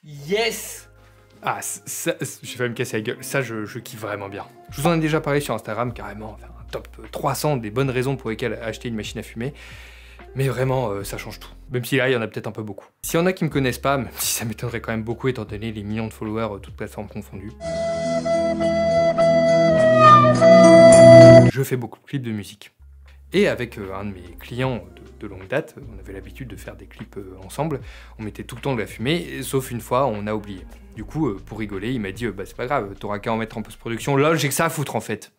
Yes! Ah, ça, je vais me casser la gueule. Ça, je kiffe vraiment bien. Je vous en ai déjà parlé sur Instagram, carrément. Enfin, un top 300 des bonnes raisons pour lesquelles acheter une machine à fumer. Mais vraiment, ça change tout. Même si là, il y en a peut-être un peu beaucoup. S'il y en a qui me connaissent pas, même si ça m'étonnerait quand même beaucoup étant donné les millions de followers, toutes plateformes confondues. Je fais beaucoup de clips de musique. Et avec un de mes clients de longue date, on avait l'habitude de faire des clips ensemble, on mettait tout le temps de la fumée, sauf une fois, on a oublié. Du coup, pour rigoler, il m'a dit bah c'est pas grave, t'auras qu'à en mettre en post-production, lol, j'ai que ça à foutre en fait.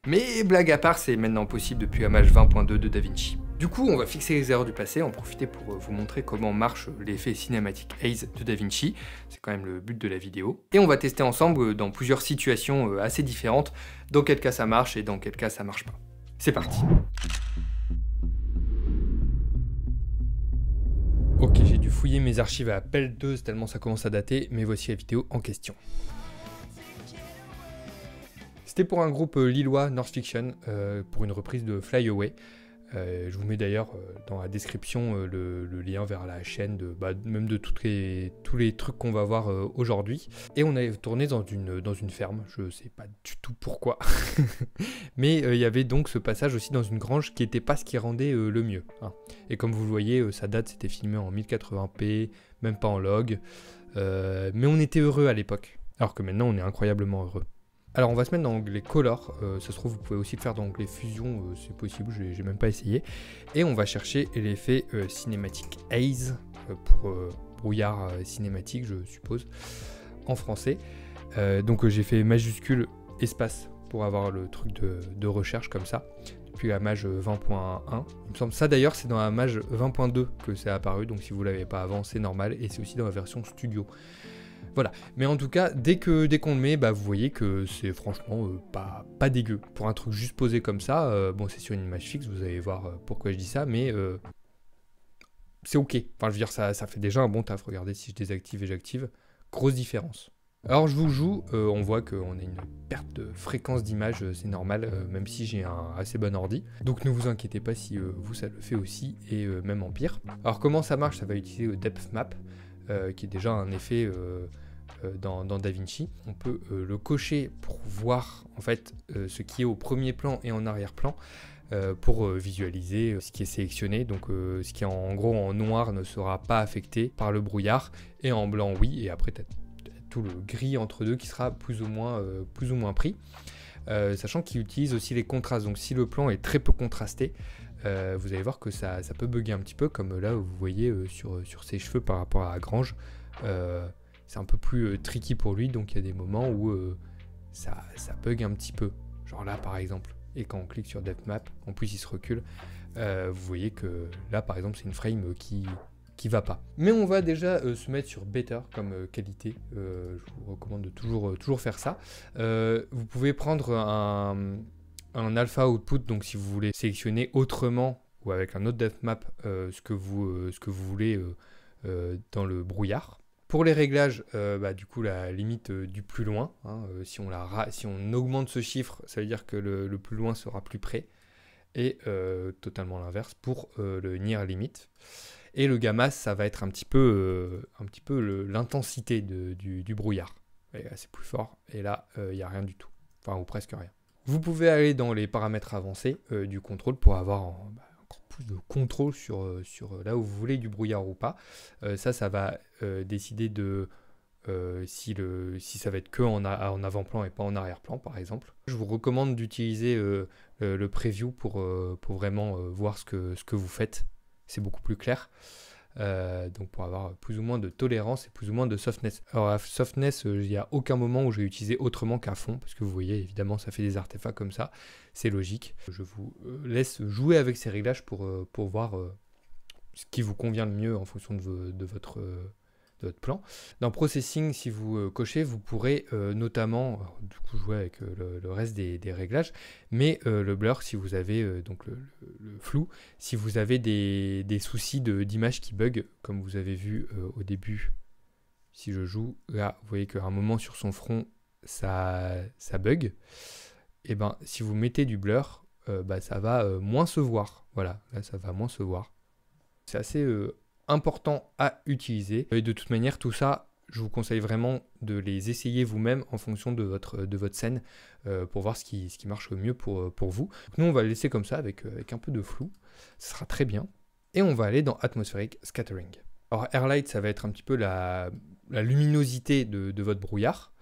Mais blague à part, c'est maintenant possible depuis la mage 20.2 de DaVinci. Du coup, on va fixer les erreurs du passé, en profiter pour vous montrer comment marche l'effet cinématique haze de DaVinci. C'est quand même le but de la vidéo. Et on va tester ensemble dans plusieurs situations assez différentes, dans quel cas ça marche et dans quel cas ça marche pas. C'est parti. Ok, j'ai dû fouiller mes archives à pelleteuse tellement ça commence à dater, mais voici la vidéo en question. C'était pour un groupe lillois, North Fiction, pour une reprise de Fly Away. Je vous mets d'ailleurs dans la description le lien vers la chaîne, même de tous les trucs qu'on va voir aujourd'hui. Et on avait tourné dans une ferme, je sais pas du tout pourquoi. Mais il y avait donc ce passage aussi dans une grange qui n'était pas ce qui rendait le mieux. Hein. Et comme vous le voyez, sa date c'était filmé en 1080p, même pas en log. Mais on était heureux à l'époque, alors que maintenant on est incroyablement heureux. Alors on va se mettre dans l'onglet Color, ça se trouve vous pouvez aussi le faire dans l'onglet Fusion, c'est possible, j'ai même pas essayé. Et on va chercher l'effet cinématique haze, pour brouillard cinématique je suppose, en français. Donc j'ai fait majuscule espace pour avoir le truc de recherche comme ça, depuis la mage 20.1. Il me semble ça d'ailleurs c'est dans la mage 20.2 que c'est apparu, donc si vous l'avez pas avant c'est normal, et c'est aussi dans la version studio. Voilà, mais en tout cas, dès qu'on le met, bah, vous voyez que c'est franchement pas dégueu. Pour un truc juste posé comme ça, bon c'est sur une image fixe, vous allez voir pourquoi je dis ça, mais c'est ok. Enfin je veux dire, ça fait déjà un bon taf, regardez si je désactive et j'active, grosse différence. Alors je vous joue, on voit qu'on a une perte de fréquence d'image, c'est normal, même si j'ai un assez bon ordi. Donc ne vous inquiétez pas si vous ça le fait aussi, et même en pire. Alors comment ça marche? Ça va utiliser le depth map, qui est déjà un effet dans DaVinci. On peut le cocher pour voir en fait ce qui est au premier plan et en arrière-plan, pour visualiser ce qui est sélectionné. Donc ce qui est en gros en noir ne sera pas affecté par le brouillard, et en blanc oui, et après t'as tout le gris entre deux qui sera plus ou moins pris. Sachant qu'il utilise aussi les contrastes, donc si le plan est très peu contrasté, vous allez voir que ça peut bugger un petit peu, comme là vous voyez sur ses cheveux par rapport à la grange. C'est un peu plus tricky pour lui, donc il y a des moments où ça bug un petit peu, genre là par exemple. Et quand on clique sur Depth Map, en plus il se recule, vous voyez que là par exemple c'est une frame qui va pas. Mais on va déjà se mettre sur Better comme qualité, je vous recommande de toujours faire ça. Vous pouvez prendre un alpha output, donc si vous voulez sélectionner autrement ou avec un autre Depth Map ce que vous voulez dans le brouillard. Pour les réglages, du coup la limite du plus loin, hein, si on augmente ce chiffre, ça veut dire que le plus loin sera plus près, et totalement l'inverse pour le near limit. Et le gamma, ça va être un petit peu l'intensité du brouillard. Et là, c'est plus fort, et là, il n'y a rien du tout, enfin ou presque rien. Vous pouvez aller dans les paramètres avancés du contrôle pour avoir encore plus de contrôle sur là où vous voulez du brouillard ou pas. Ça va décider de si ça va être que en avant-plan et pas en arrière-plan par exemple. Je vous recommande d'utiliser le preview pour vraiment voir ce que vous faites. C'est beaucoup plus clair. Donc pour avoir plus ou moins de tolérance et plus ou moins de softness. Alors la softness, il n'y a aucun moment où je vais utiliser autrement qu'à fond, parce que vous voyez évidemment ça fait des artefacts comme ça, c'est logique. Je vous laisse jouer avec ces réglages pour voir ce qui vous convient le mieux en fonction de votre plan. Dans Processing, si vous cochez, vous pourrez notamment du coup jouer avec le reste des réglages, mais le blur, si vous avez donc le flou, si vous avez des soucis d'image qui bug, comme vous avez vu au début, si je joue, là vous voyez qu'à un moment sur son front ça bug, et ben si vous mettez du blur, ça va moins se voir, voilà, là ça va moins se voir. C'est assez important à utiliser. Et de toute manière, tout ça, je vous conseille vraiment de les essayer vous-même en fonction de votre scène pour voir ce qui marche le mieux pour vous. Donc nous, on va le laisser comme ça avec un peu de flou. Ça sera très bien. Et on va aller dans Atmospheric Scattering. Alors, Airlight, ça va être un petit peu la luminosité de votre brouillard.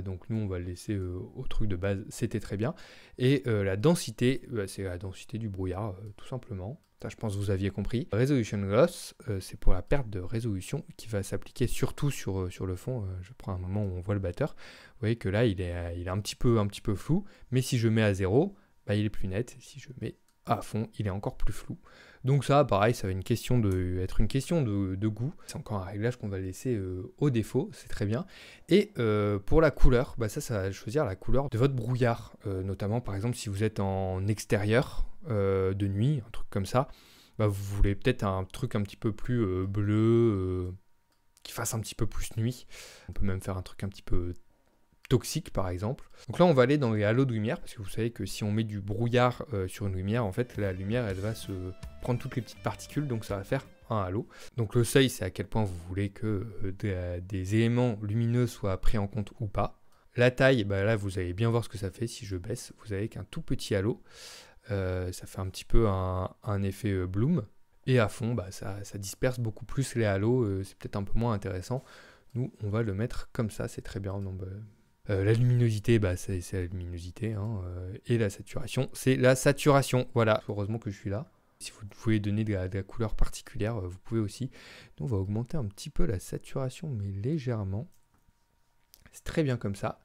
Donc nous, on va le laisser au truc de base, c'était très bien. Et la densité, c'est la densité du brouillard, tout simplement. Ça, je pense que vous aviez compris. Resolution Loss, c'est pour la perte de résolution qui va s'appliquer surtout sur le fond. Je prends un moment où on voit le batteur. Vous voyez que là, il est un petit peu flou. Mais si je mets à 0, bah, il est plus net. Si je mets à fond, il est encore plus flou. Donc ça, pareil, ça va être une question de goût. C'est encore un réglage qu'on va laisser au défaut, c'est très bien. Et pour la couleur, bah ça va choisir la couleur de votre brouillard. Notamment, par exemple, si vous êtes en extérieur de nuit, un truc comme ça, bah vous voulez peut-être un truc un petit peu plus bleu, qui fasse un petit peu plus nuit. On peut même faire un truc un petit peu toxique par exemple. Donc là on va aller dans les halos de lumière parce que vous savez que si on met du brouillard sur une lumière, en fait la lumière elle va se prendre toutes les petites particules, donc ça va faire un halo. Donc le seuil, c'est à quel point vous voulez que des éléments lumineux soient pris en compte ou pas. La taille, bah là vous allez bien voir ce que ça fait. Si je baisse, vous avez qu'un tout petit halo, ça fait un petit peu un effet bloom. Et à fond, bah, ça disperse beaucoup plus les halos, c'est peut-être un peu moins intéressant. Nous on va le mettre comme ça, c'est très bien. Donc, la luminosité, bah, c'est la luminosité, hein, et la saturation, c'est la saturation. Voilà, heureusement que je suis là. Si vous voulez donner de la couleur particulière, vous pouvez aussi. Nous, on va augmenter un petit peu la saturation, mais légèrement. C'est très bien comme ça.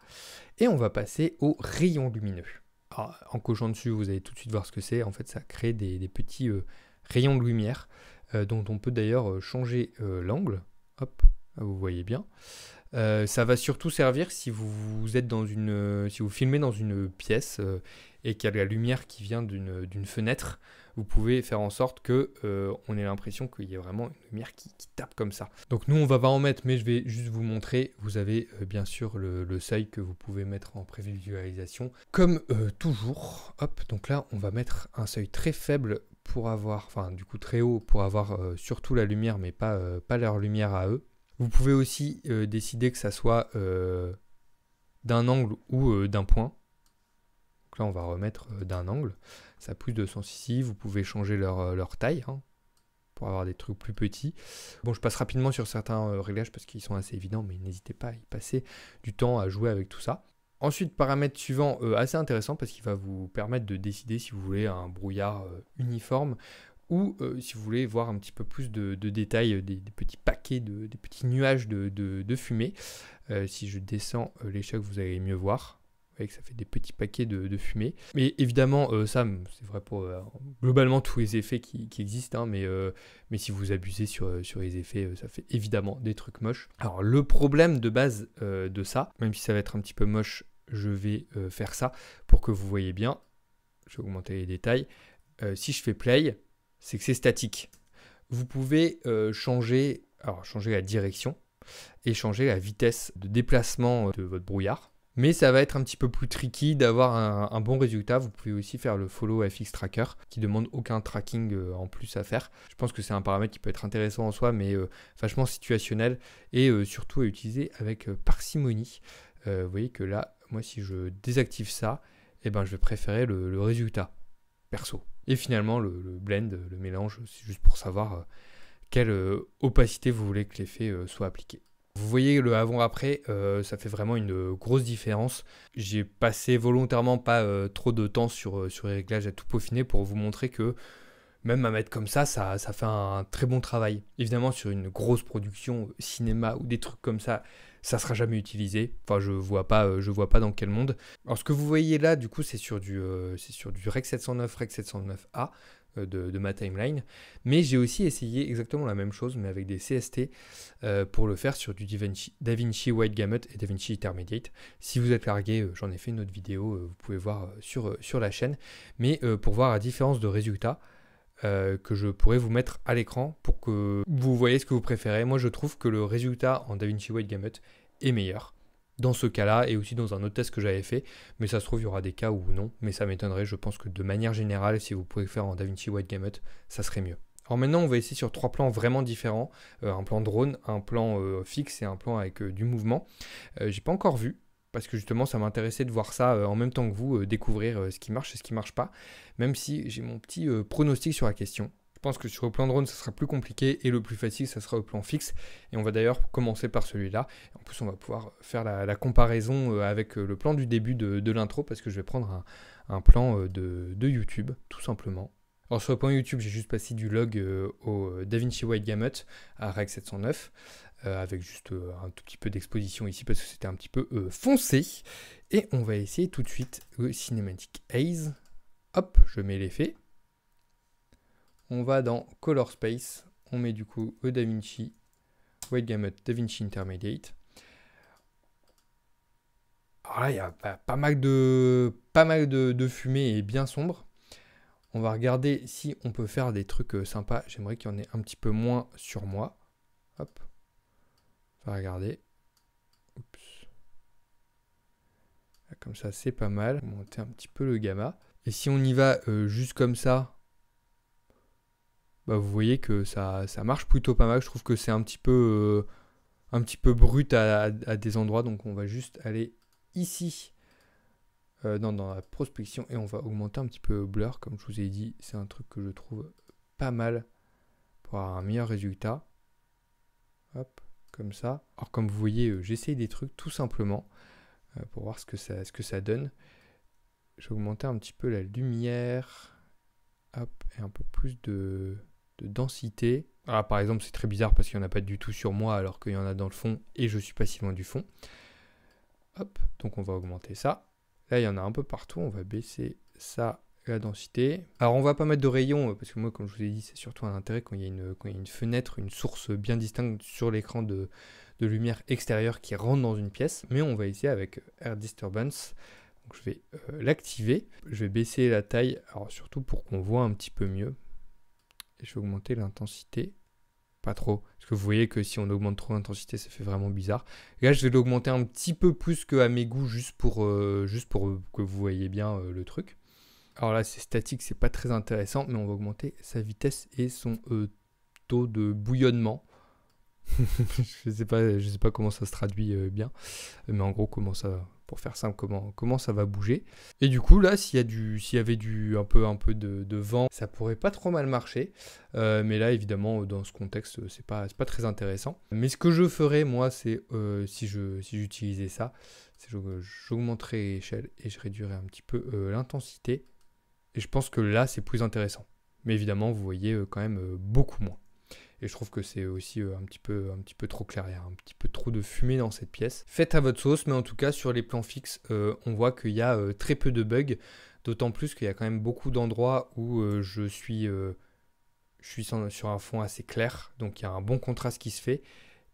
Et on va passer au rayon lumineux. Alors, en cochant dessus, vous allez tout de suite voir ce que c'est. En fait, ça crée des petits rayons de lumière, dont on peut d'ailleurs changer l'angle. Hop, vous voyez bien. Ça va surtout servir si vous êtes si vous filmez dans une pièce et qu'il y a de la lumière qui vient d'une fenêtre. Vous pouvez faire en sorte que on ait l'impression qu'il y a vraiment une lumière qui tape comme ça. Donc nous on va pas en mettre, mais je vais juste vous montrer. Vous avez bien sûr le seuil que vous pouvez mettre en prévisualisation. Comme toujours, hop, donc là on va mettre un seuil très faible pour avoir, enfin du coup très haut pour avoir surtout la lumière, mais pas leur lumière à eux. Vous pouvez aussi décider que ça soit d'un angle ou d'un point. Donc là, on va remettre d'un angle. Ça pousse de sens ici. Vous pouvez changer leur taille pour avoir des trucs plus petits. Bon, je passe rapidement sur certains réglages parce qu'ils sont assez évidents, mais n'hésitez pas à y passer du temps à jouer avec tout ça. Ensuite, paramètre suivant, assez intéressant parce qu'il va vous permettre de décider si vous voulez un brouillard uniforme ou si vous voulez voir un petit peu plus de détails, des petits paquets, des petits nuages de fumée. Si je descends l'échelle, vous allez mieux voir. Vous voyez que ça fait des petits paquets de fumée. Mais évidemment, ça, c'est vrai pour globalement tous les effets qui existent, hein, mais si vous abusez sur les effets, ça fait évidemment des trucs moches. Alors le problème de base de ça, même si ça va être un petit peu moche, je vais faire ça pour que vous voyez bien. Je vais augmenter les détails. Si je fais play, c'est que c'est statique. Vous pouvez changer la direction et changer la vitesse de déplacement de votre brouillard. Mais ça va être un petit peu plus tricky d'avoir un bon résultat. Vous pouvez aussi faire le Follow FX Tracker qui demande aucun tracking en plus à faire. Je pense que c'est un paramètre qui peut être intéressant en soi, mais vachement situationnel et surtout à utiliser avec parcimonie. Vous voyez que là, moi si je désactive ça, eh ben, je vais préférer le résultat perso. Et finalement, le blend, le mélange, c'est juste pour savoir quelle opacité vous voulez que l'effet soit appliqué. Vous voyez le avant-après, ça fait vraiment une grosse différence. J'ai passé volontairement pas trop de temps sur les réglages à tout peaufiner pour vous montrer que même à mettre comme ça fait un très bon travail. Évidemment, sur une grosse production cinéma ou des trucs comme ça, ça sera jamais utilisé. Enfin, je vois pas dans quel monde. Alors, ce que vous voyez là, du coup, c'est sur du Rec 709, Rec 709A de ma timeline. Mais j'ai aussi essayé exactement la même chose, mais avec des CST pour le faire sur du DaVinci Wide Gamut et DaVinci Intermediate. Si vous êtes largué, j'en ai fait une autre vidéo, vous pouvez voir sur la chaîne. Mais pour voir la différence de résultat, que je pourrais vous mettre à l'écran pour que vous voyez ce que vous préférez. Moi, je trouve que le résultat en DaVinci Wide Gamut est meilleur dans ce cas-là et aussi dans un autre test que j'avais fait. Mais ça se trouve, il y aura des cas où non. Mais ça m'étonnerait. Je pense que de manière générale, si vous pouvez faire en DaVinci Wide Gamut, ça serait mieux. Alors maintenant, on va essayer sur 3 plans vraiment différents. Un plan drone, un plan fixe et un plan avec du mouvement. J'ai pas encore vu, parce que justement, ça m'intéressait de voir ça en même temps que vous, découvrir ce qui marche et ce qui marche pas, même si j'ai mon petit pronostic sur la question. Je pense que sur le plan drone, ça sera plus compliqué et le plus facile, ça sera le plan fixe. Et on va d'ailleurs commencer par celui-là. En plus, on va pouvoir faire la comparaison avec le plan du début de l'intro, parce que je vais prendre un plan de YouTube, tout simplement. Alors sur le plan YouTube, j'ai juste passé du log au DaVinci Wide Gamut à Rec 709, avec juste un tout petit peu d'exposition ici parce que c'était un petit peu foncé. Et on va essayer tout de suite le Cinematic Haze. Hop, je mets l'effet. On va dans Color Space, on met du coup le DaVinci Wide Gamut, DaVinci Intermediate. Alors là, il y a pas mal de fumée et bien sombre. On va regarder si on peut faire des trucs sympas. J'aimerais qu'il y en ait un petit peu moins sur moi. Hop. On va regarder. Oups. Là, comme ça, c'est pas mal. On va monter un petit peu le gamma. Et si on y va juste comme ça, bah, vous voyez que ça marche plutôt pas mal. Je trouve que c'est un petit peu brut à des endroits. Donc on va juste aller ici. Dans la prospection et on va augmenter un petit peu le blur, comme je vous ai dit, c'est un truc que je trouve pas mal pour avoir un meilleur résultat. Hop, comme ça. Alors comme vous voyez, j'essaye des trucs tout simplement pour voir ce que ça donne. Je vais augmenter un petit peu la lumière, hop, et un peu plus de densité. Alors, par exemple, c'est très bizarre parce qu'il n'y en a pas du tout sur moi alors qu'il y en a dans le fond et je suis pas si loin du fond. Hop, donc on va augmenter ça. Là, il y en a un peu partout. On va baisser ça, la densité. Alors, on va pas mettre de rayons, parce que moi, comme je vous ai dit, c'est surtout un intérêt quand il y a une fenêtre, une source bien distincte sur l'écran de lumière extérieure qui rentre dans une pièce. Mais on va essayer avec Air Disturbance. Donc, je vais l'activer. Je vais baisser la taille, alors surtout pour qu'on voit un petit peu mieux. Et je vais augmenter l'intensité. Pas trop, parce que vous voyez que si on augmente trop l'intensité, ça fait vraiment bizarre. Et là, je vais l'augmenter un petit peu plus qu'à mes goûts, juste pour que vous voyez bien le truc. Alors là, c'est statique, c'est pas très intéressant, mais on va augmenter sa vitesse et son taux de bouillonnement. je sais pas comment ça se traduit bien, mais en gros, pour faire simple, comment ça va bouger. Et du coup, là, s'il y avait un peu de vent, ça pourrait pas trop mal marcher. Mais là, évidemment, dans ce contexte, c'est pas très intéressant. Mais ce que je ferais, moi, c'est si j'utilisais ça, c'est que j'augmenterais l'échelle et je réduirais un petit peu l'intensité. Et je pense que là, c'est plus intéressant. Mais évidemment, vous voyez quand même beaucoup moins. Et je trouve que c'est aussi un petit peu trop clair, il y a un petit peu trop de fumée dans cette pièce. Faites à votre sauce, mais en tout cas sur les plans fixes, on voit qu'il y a très peu de bugs, d'autant plus qu'il y a quand même beaucoup d'endroits où je suis sur un fond assez clair, donc il y a un bon contraste qui se fait,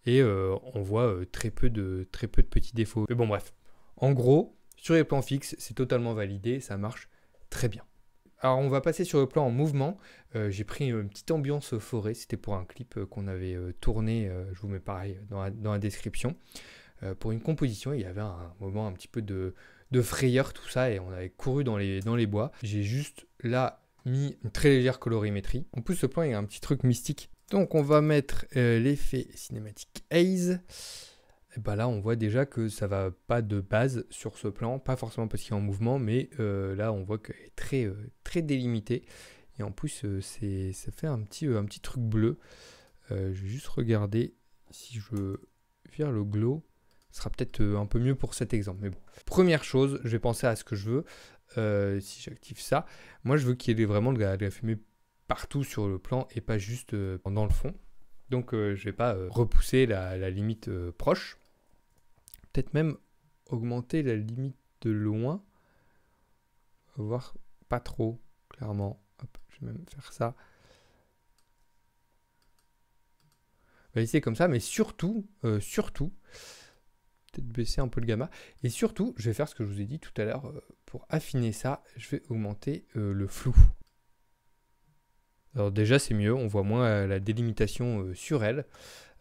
et on voit très peu de petits défauts. Mais bon bref, en gros, sur les plans fixes, c'est totalement validé, ça marche très bien. Alors on va passer sur le plan en mouvement. J'ai pris une petite ambiance forêt, c'était pour un clip qu'on avait tourné, je vous mets pareil dans la description, pour une composition. Il y avait un moment un petit peu de frayeur, tout ça, et on avait couru dans les bois. J'ai juste là mis une très légère colorimétrie. En plus ce plan il y a un petit truc mystique. Donc on va mettre l'effet Cinematic Haze. Et bah là, on voit déjà que ça va pas de base sur ce plan, pas forcément parce qu'il est en mouvement, mais là, on voit qu'il est très délimité. Et en plus, ça fait un petit truc bleu. Je vais juste regarder si je vire le glow. Ce sera peut-être un peu mieux pour cet exemple. Mais bon, première chose, je vais penser à ce que je veux. Si j'active ça, moi, je veux qu'il y ait vraiment de la fumée partout sur le plan et pas juste dans le fond. Donc, je vais pas repousser la limite proche. Peut-être même augmenter la limite de loin. On va voir, pas trop, clairement. Hop, je vais même faire ça. On va essayer comme ça, mais surtout, peut-être baisser un peu le gamma. Et surtout, je vais faire ce que je vous ai dit tout à l'heure. Pour affiner ça, je vais augmenter le flou. Alors déjà, c'est mieux, on voit moins la délimitation sur elle.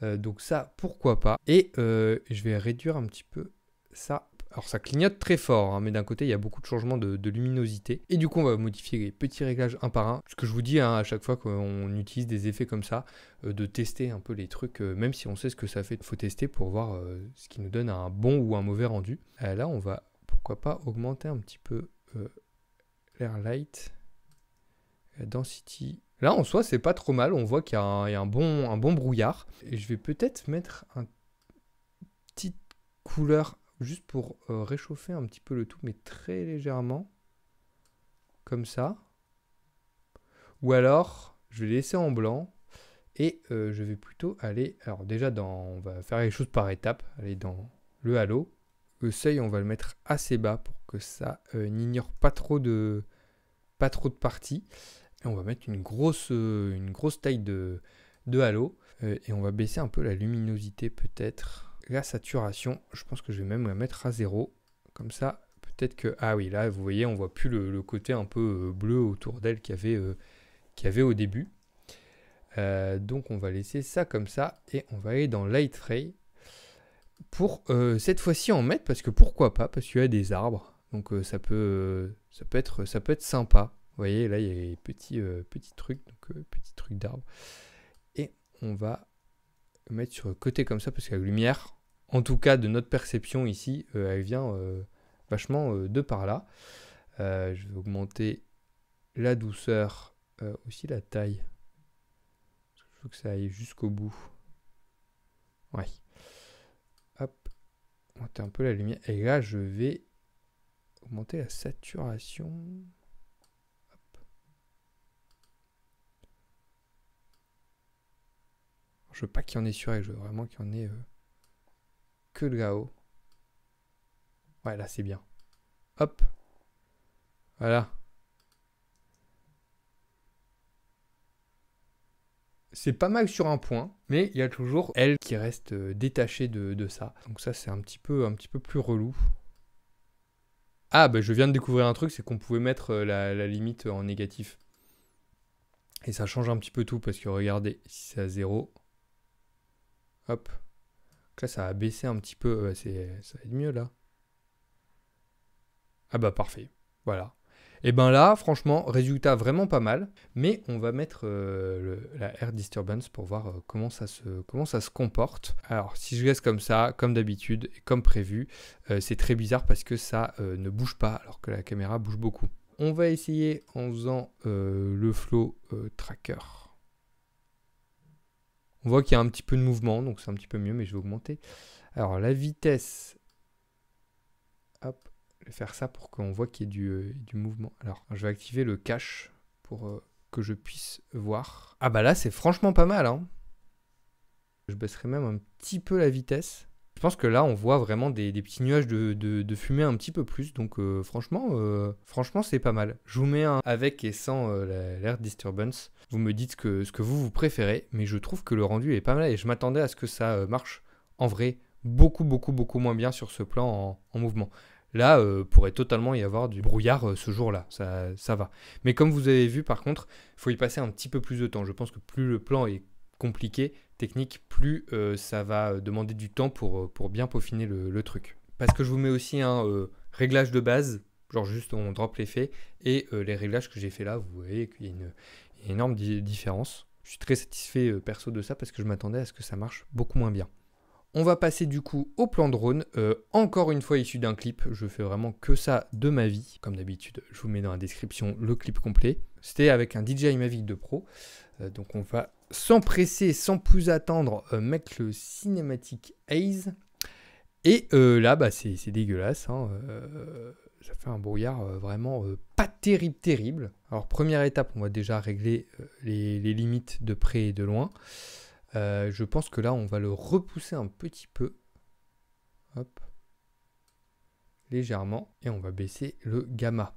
Donc ça, pourquoi pas. Et je vais réduire un petit peu ça Alors ça clignote très fort, hein, mais d'un côté il y a beaucoup de changements de luminosité. Et du coup on va modifier les petits réglages un par un. Ce que je vous dis hein, à chaque fois qu'on utilise des effets comme ça, de tester un peu les trucs, même si on sait ce que ça fait, il faut tester pour voir ce qui nous donne un bon ou un mauvais rendu. Là on va pourquoi pas augmenter un petit peu l'air light, la density. Là en soi c'est pas trop mal, on voit qu'il y a un bon brouillard. Et je vais peut-être mettre un petite couleur juste pour réchauffer un petit peu le tout, mais très légèrement, comme ça. Ou alors, je vais laisser en blanc, et je vais plutôt aller, alors déjà, on va faire les choses par étapes, aller dans le halo. Le seuil, on va le mettre assez bas pour que ça n'ignore pas trop de parties. Et on va mettre une grosse taille de halo, et on va baisser un peu la luminosité peut-être. La saturation, je pense que je vais même la mettre à 0. Comme ça, peut-être que... Ah oui, là, vous voyez, on voit plus le côté un peu bleu autour d'elle qu'il y avait au début. Donc, on va laisser ça comme ça. Et on va aller dans Light Ray. Pour cette fois-ci en mettre, parce que pourquoi pas, parce qu'il y a des arbres. Donc, ça peut être sympa. Vous voyez, là, il y a les petits trucs. Donc, petits trucs d'arbres. Et on va mettre sur le côté comme ça, parce que la lumière... En tout cas, de notre perception ici, elle vient vachement de par là. Je vais augmenter la douceur, aussi la taille. Je veux que ça aille jusqu'au bout. Ouais. Hop. Augmenter un peu la lumière. Et là, je vais augmenter la saturation. Hop. Je veux pas qu'il y en ait sur elle, je veux vraiment qu'il y en ait... que de là-haut. Ouais, là, c'est bien. Hop. Voilà. C'est pas mal sur un point, mais il y a toujours elle qui reste détachée de ça. Donc ça, c'est un petit peu plus relou. Ah, bah je viens de découvrir un truc, c'est qu'on pouvait mettre la limite en négatif. Et ça change un petit peu tout, parce que regardez, si c'est à 0, hop. Donc là, ça va baisser un petit peu, ça va être mieux là. Ah bah parfait, voilà. Et ben là, franchement, résultat vraiment pas mal. Mais on va mettre la Air Disturbance pour voir comment ça se comporte. Alors, si je laisse comme ça, comme d'habitude, et comme prévu, c'est très bizarre parce que ça ne bouge pas, alors que la caméra bouge beaucoup. On va essayer en faisant le flow tracker. On voit qu'il y a un petit peu de mouvement, donc c'est un petit peu mieux, mais je vais augmenter. Alors, la vitesse... Hop. Je vais faire ça pour qu'on voit qu'il y ait du mouvement. Alors, je vais activer le cache pour que je puisse voir. Ah bah là, c'est franchement pas mal. Hein. Je baisserai même un petit peu la vitesse. Je pense que là, on voit vraiment des petits nuages de fumée un petit peu plus. Donc franchement, c'est pas mal. Je vous mets un avec et sans l'air disturbance. Vous me dites ce que vous préférez. Mais je trouve que le rendu est pas mal. Et je m'attendais à ce que ça marche en vrai beaucoup moins bien sur ce plan en mouvement. Là, pourrait totalement y avoir du brouillard ce jour-là, ça va. Mais comme vous avez vu, par contre, il faut y passer un petit peu plus de temps. Je pense que plus le plan est compliqué, technique, plus ça va demander du temps pour bien peaufiner le truc. Parce que je vous mets aussi un réglage de base, genre juste on drop l'effet, et les réglages que j'ai fait là, vous voyez qu'il y a une énorme différence. Je suis très satisfait perso de ça parce que je m'attendais à ce que ça marche beaucoup moins bien. On va passer du coup au plan drone, encore une fois issu d'un clip, je fais vraiment que ça de ma vie. Comme d'habitude, je vous mets dans la description le clip complet. C'était avec un DJI Mavic 2 Pro, donc on va sans presser, sans plus attendre, mettre le Cinematic Haze. Et là, bah, c'est dégueulasse, hein, ça fait un brouillard vraiment pas terrible. Alors première étape, on va déjà régler les limites de près et de loin. Je pense que là, on va le repousser un petit peu. Hop. Légèrement. Et on va baisser le gamma.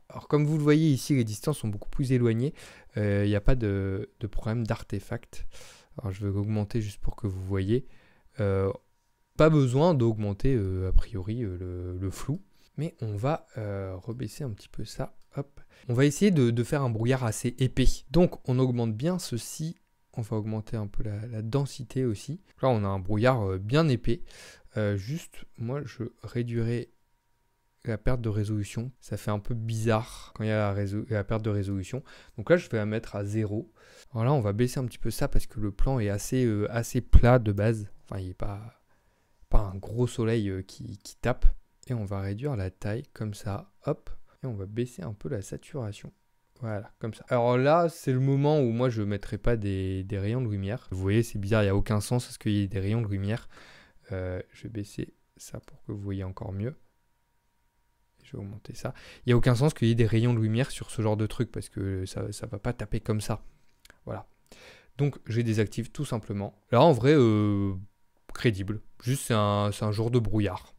Alors, comme vous le voyez ici, les distances sont beaucoup plus éloignées. Il n'y a pas de problème d'artefact. Alors, je vais augmenter juste pour que vous voyez. Pas besoin d'augmenter, a priori, le flou. Mais on va rebaisser un petit peu ça. Hop. On va essayer de faire un brouillard assez épais. Donc, on augmente bien ceci. On va augmenter un peu la densité aussi. Là, on a un brouillard bien épais. Juste, moi, je réduirai la perte de résolution. Ça fait un peu bizarre quand il y a la perte de résolution. Donc là, je vais la mettre à 0. Alors là, on va baisser un petit peu ça parce que le plan est assez plat de base. Enfin, il n'est pas un gros soleil qui tape. Et on va réduire la taille comme ça. Hop. Et on va baisser un peu la saturation. Voilà, comme ça. Alors là, c'est le moment où moi, je ne mettrai pas des rayons de lumière. Vous voyez, c'est bizarre, il n'y a aucun sens à ce qu'il y ait des rayons de lumière. Je vais baisser ça pour que vous voyez encore mieux. Je vais augmenter ça. Il n'y a aucun sens qu'il y ait des rayons de lumière sur ce genre de truc parce que ça ne va pas taper comme ça. Voilà. Donc, je les désactive tout simplement. Là, en vrai, crédible. Juste, c'est un jour de brouillard.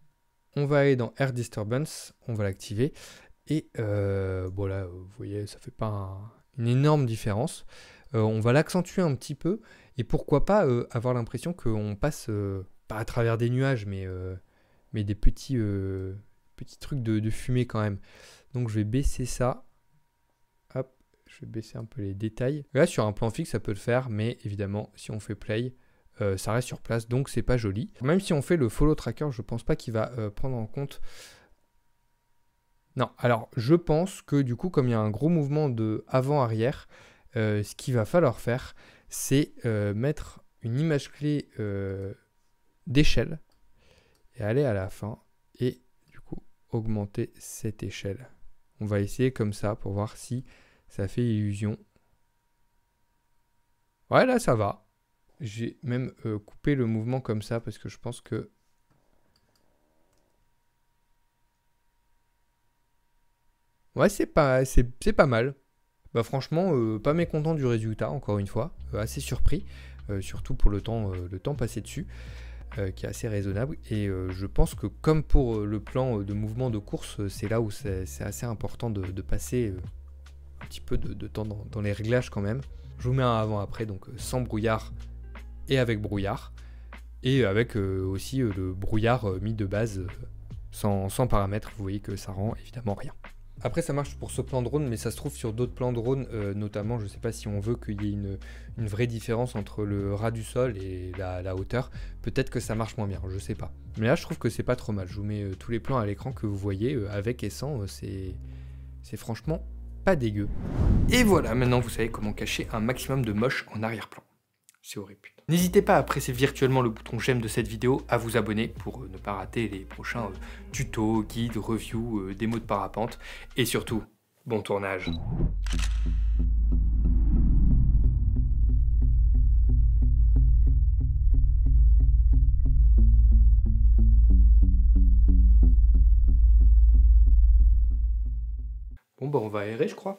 On va aller dans Air Disturbance. On va l'activer. Et bon là, vous voyez, ça ne fait pas une énorme différence. On va l'accentuer un petit peu. Et pourquoi pas avoir l'impression qu'on passe, pas à travers des nuages, mais des petits trucs de fumée quand même. Donc je vais baisser ça. Hop, je vais baisser un peu les détails. Là, sur un plan fixe, ça peut le faire. Mais évidemment, si on fait play, ça reste sur place. Donc c'est pas joli. Même si on fait le follow tracker, je pense pas qu'il va prendre en compte... Non, alors je pense que du coup, comme il y a un gros mouvement de avant-arrière, ce qu'il va falloir faire, c'est mettre une image clé d'échelle et aller à la fin et du coup augmenter cette échelle. On va essayer comme ça pour voir si ça fait illusion. Ouais, là ça va. J'ai même coupé le mouvement comme ça parce que je pense que... Ouais, c'est pas mal. Bah franchement, pas mécontent du résultat, encore une fois. Assez surpris, surtout pour le temps passé dessus, qui est assez raisonnable. Et je pense que comme pour le plan de mouvement de course, c'est là où c'est assez important de passer un petit peu de temps dans les réglages quand même. Je vous mets un avant-après, donc sans brouillard et avec brouillard. Et avec aussi le brouillard mis de base sans paramètres. Vous voyez que ça rend évidemment rien. Après, ça marche pour ce plan drone, mais ça se trouve sur d'autres plans drone, notamment, je ne sais pas si on veut qu'il y ait une vraie différence entre le ras du sol et la hauteur. Peut-être que ça marche moins bien, je ne sais pas. Mais là, je trouve que c'est pas trop mal. Je vous mets tous les plans à l'écran que vous voyez, avec et sans, c'est franchement pas dégueu. Et voilà, maintenant vous savez comment cacher un maximum de moche en arrière-plan. C'est horrible. N'hésitez pas à presser virtuellement le bouton j'aime de cette vidéo, à vous abonner pour ne pas rater les prochains tutos, guides, reviews, démos de parapente. Et surtout, bon tournage. Bon bah on va aérer je crois.